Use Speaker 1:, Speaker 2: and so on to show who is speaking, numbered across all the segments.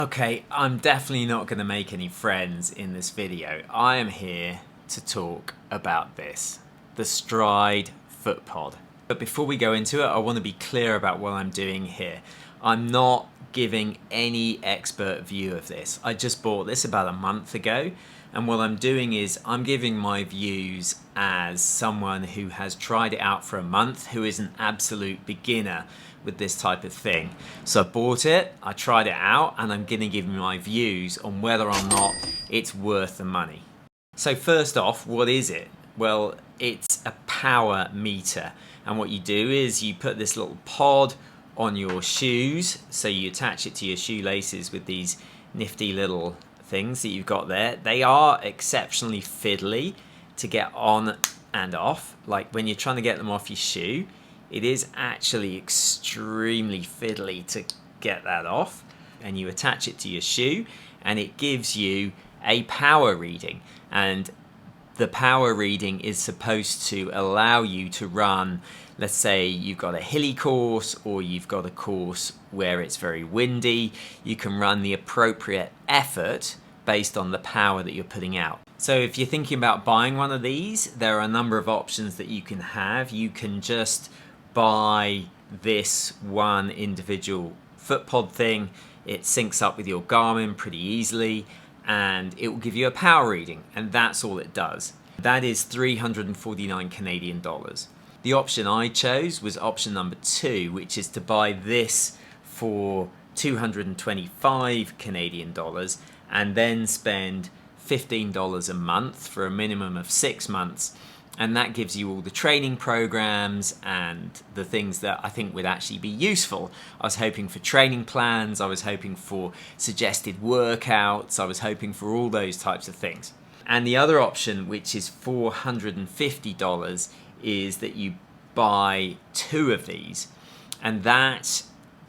Speaker 1: Okay, I'm definitely not going to make any friends in this video. I am here to talk about this, the Stryd FootPod. But before we go into it, I want to be clear about what I'm doing here. I'm not giving any expert view of this. I just bought this about a month ago, and what I'm doing is I'm giving my views as someone who has tried it out for a month, who is an absolute beginner with this type of thing. So I bought it, I tried it out, and I'm gonna give you my views on whether or not it's worth the money. So first off, what is it? Well, it's a power meter. And what you do is you put this little pod on your shoes. So you attach it to your shoelaces with these nifty little things that you've got there. They are exceptionally fiddly to get on and off. Like when you're trying to get them off your shoe, it is actually extremely fiddly to get that off. And you attach it to your shoe and it gives you a power reading. And the power reading is supposed to allow you to run, let's say you've got a hilly course or you've got a course where it's very windy. You can run the appropriate effort based on the power that you're putting out. So if you're thinking about buying one of these, there are a number of options that you can have. You can just buy this one individual FootPod thing. It syncs up with your Garmin pretty easily and it will give you a power reading, and that's all it does. That is 349 Canadian dollars. The option I chose was option number 2, which is to buy this for 225 Canadian dollars and then spend $15 a month for a minimum of 6 months. And that gives you all the training programs and the things that I think would actually be useful. I was hoping for training plans, I was hoping for suggested workouts, I was hoping for all those types of things. And the other option, which is $450, is that you buy 2 of these. And that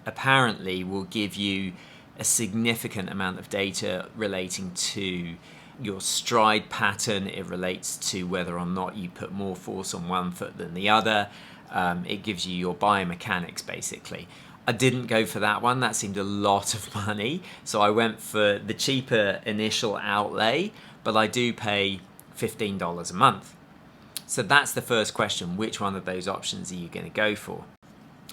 Speaker 1: apparently will give you a significant amount of data relating to your stride pattern. It relates to whether or not you put more force on one foot than the other. It gives you your biomechanics basically. I didn't go for that one, that seemed a lot of money, so I went for the cheaper initial outlay, but I do pay $15 a month. So that's the first question, which one of those options are you going to go for?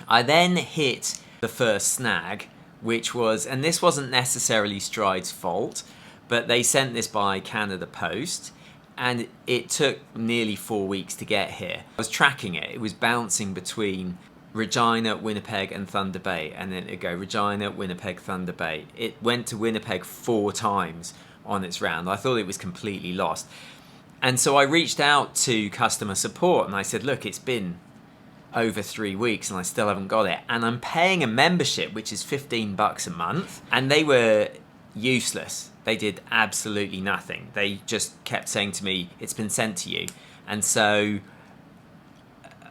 Speaker 1: I then hit the first snag, which was, and this wasn't necessarily Stryd's fault, but they sent this by Canada Post and it took nearly 4 weeks to get here. I was tracking it, it was bouncing between Regina, Winnipeg and Thunder Bay, and then it'd go Regina, Winnipeg, Thunder Bay. It went to Winnipeg 4 times on its round. I thought it was completely lost. And so I reached out to customer support and I said, look, it's been over 3 weeks and I still haven't got it. And I'm paying a membership, which is $15 a month, and they were useless. They did absolutely nothing. They just kept saying to me, it's been sent to you. And so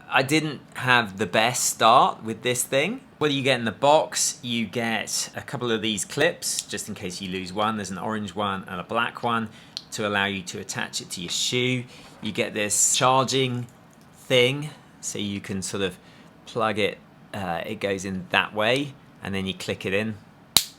Speaker 1: I didn't have the best start with this thing. What do you get in the box? You get a couple of these clips, just in case you lose one. There's an orange one and a black one to allow you to attach it to your shoe. You get this charging thing, so you can sort of plug it, it goes in that way, and then you click it in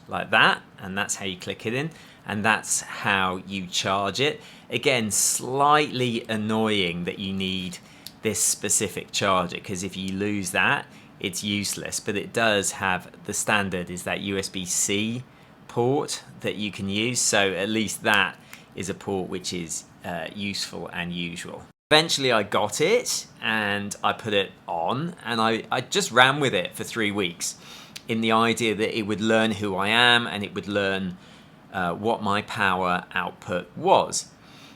Speaker 1: like that, and that's how you click it in, and that's how you charge it. Again, slightly annoying that you need this specific charger, because if you lose that, it's useless, but it does have, the standard is that USB-C port that you can use, so at least that is a port which is useful and usual. Eventually I got it and I put it on and I just ran with it for 3 weeks in the idea that it would learn who I am and it would learn what my power output was.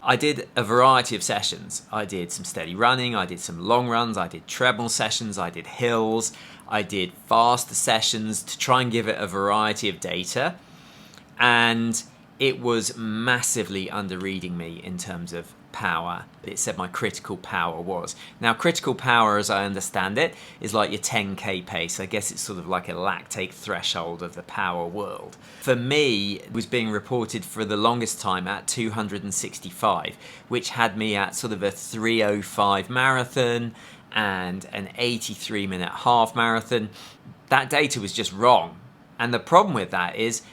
Speaker 1: I did a variety of sessions. I did some steady running, I did some long runs, I did treadmill sessions, I did hills, I did faster sessions to try and give it a variety of data, and it was massively under reading me in terms of power. It said my critical power was. Now critical power, as I understand it, is like your 10k pace. I guess it's sort of like a lactate threshold of the power world. For me, it was being reported for the longest time at 265, which had me at sort of a 3:05 marathon and an 83-minute half marathon. That data was just wrong. And the problem with that is,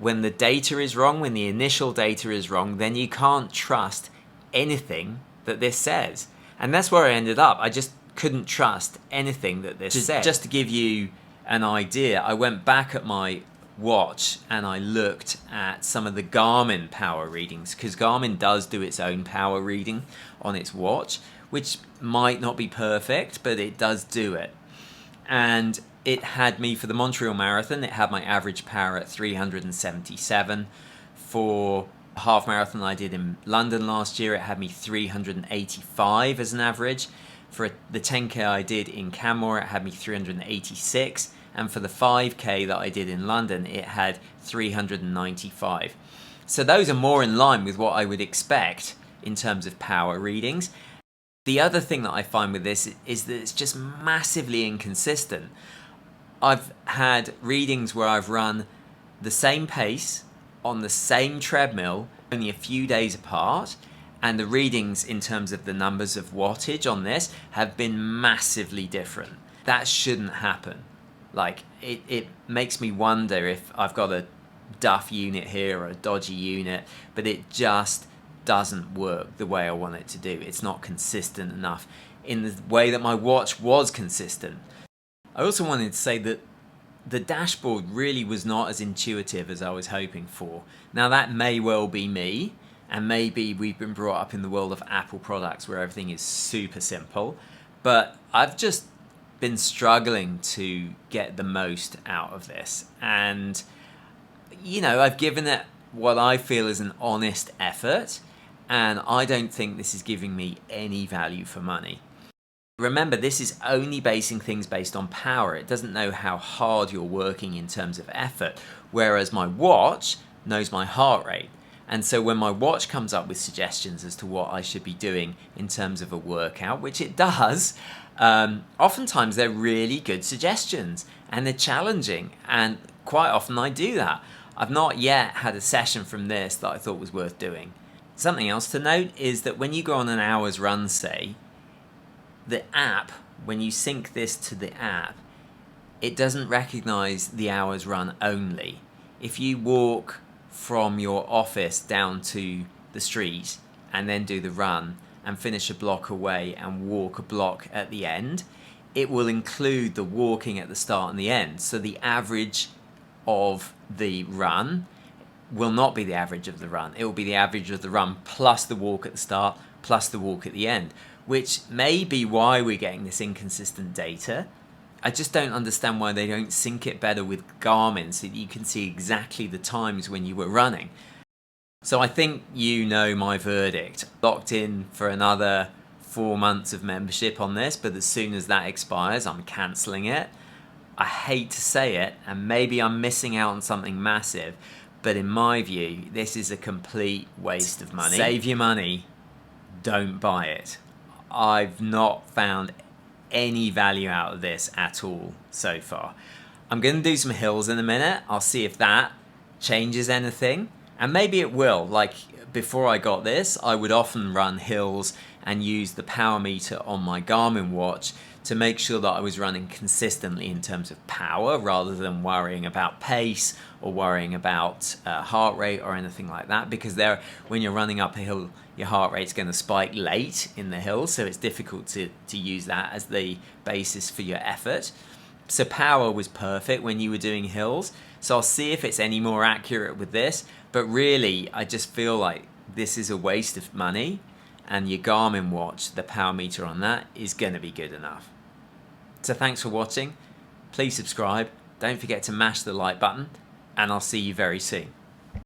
Speaker 1: when the data is wrong, when the initial data is wrong, then you can't trust anything that this says. And that's where I ended up. I just couldn't trust anything that this said. Just to give you an idea, I went back at my watch and I looked at some of the Garmin power readings, because Garmin does do its own power reading on its watch, which might not be perfect, but it does do it. And it had me for the Montreal Marathon, it had my average power at 377. For a half marathon I did in London last year, it had me 385 as an average. For the 10k I did in Canmore, it had me 386. And for the 5k that I did in London, it had 395. So those are more in line with what I would expect in terms of power readings. The other thing that I find with this is that it's just massively inconsistent. I've had readings where I've run the same pace on the same treadmill only a few days apart, and the readings in terms of the numbers of wattage on this have been massively different. That shouldn't happen. Like, it makes me wonder if I've got a duff unit here or a dodgy unit, but it just doesn't work the way I want it to do. It's not consistent enough in the way that my watch was consistent. I also wanted to say that the dashboard really was not as intuitive as I was hoping for. Now that may well be me, and maybe we've been brought up in the world of Apple products where everything is super simple, but I've just been struggling to get the most out of this. And, you know, I've given it what I feel is an honest effort, and I don't think this is giving me any value for money. Remember, this is only basing things based on power. It doesn't know how hard you're working in terms of effort, whereas my watch knows my heart rate. And so when my watch comes up with suggestions as to what I should be doing in terms of a workout, which it does, oftentimes they're really good suggestions and they're challenging, and quite often I do that. I've not yet had a session from this that I thought was worth doing. Something else to note is that when you go on an hour's run, say, the app, when you sync this to the app, it doesn't recognize the hours run only. If you walk from your office down to the street and then do the run and finish a block away and walk a block at the end, it will include the walking at the start and the end. So the average of the run will not be the average of the run. It will be the average of the run plus the walk at the start plus the walk at the end, which may be why we're getting this inconsistent data. I just don't understand why they don't sync it better with Garmin so that you can see exactly the times when you were running. So I think you know my verdict. Locked in for another 4 months of membership on this, but as soon as that expires, I'm cancelling it. I hate to say it, and maybe I'm missing out on something massive, but in my view, this is a complete waste of money. Save your money, don't buy it. I've not found any value out of this at all so far. I'm going to do some hills in a minute. I'll see if that changes anything, and maybe it will. Like before I got this, I would often run hills and use the power meter on my Garmin watch to make sure that I was running consistently in terms of power rather than worrying about pace or worrying about heart rate or anything like that, because when you're running up a hill, your heart rate's going to spike late in the hill, so it's difficult to use that as the basis for your effort. So power was perfect when you were doing hills, so I'll see if it's any more accurate with this, but really I just feel like this is a waste of money, and your Garmin watch, the power meter on that, is going to be good enough. So thanks for watching. Please subscribe. Don't forget to mash the like button, and I'll see you very soon.